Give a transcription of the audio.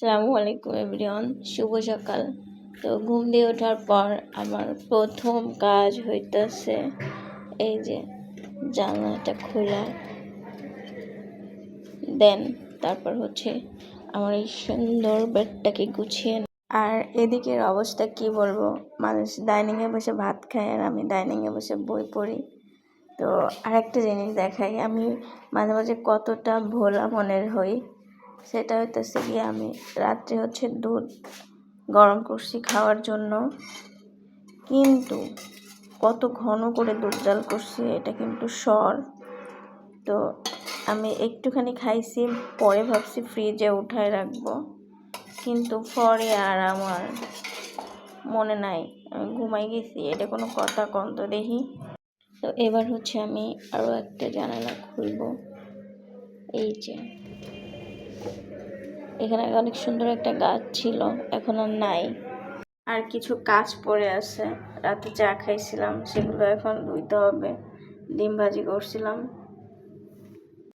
আসসালামু আলাইকুম এভরিওয়ান, শুভ সকাল। তো ঘুম দিয়ে ওঠার পর আমার প্রথম কাজ হইতেছে এই যে জানলাটা খোলা, দেন তারপর হচ্ছে আমার এই সুন্দর বেডটাকে গুছিয়ে। আর এদিকের অবস্থা কি বলবো, মানুষ ডাইনিংয়ে বসে ভাত খায় আর আমি ডাইনিংয়ে বসে বই পড়ি। তো আরেকটা জিনিস দেখাই, আমি মাঝে মাঝে কতটা ভোলা মনের হই। সেটা হইতেছে গিয়ে আমি রাত্রে হচ্ছে দুধ গরম করছি খাওয়ার জন্য, কিন্তু কত ঘন করে দুধ জাল করছি এটা কিন্তু সর। তো আমি একটুখানি খাইছি, পরে ভাবছি ফ্রিজে উঠায় রাখবো, কিন্তু পরে আর আমার মনে নাই, আমি ঘুমাই গেছি। এটা কোনো কথা কম তো দেখি। তো এবার হচ্ছে আমি আরও একটা জানালা খুলবো। এই যে এখানে অনেক সুন্দর একটা গাছ ছিল, এখন আর নাই। আর কিছু কাজ পড়ে আছে, রাতে চা খাইছিলাম সেগুলো এখন ধুইতে হবে। ডিম ভাজি করছিলাম,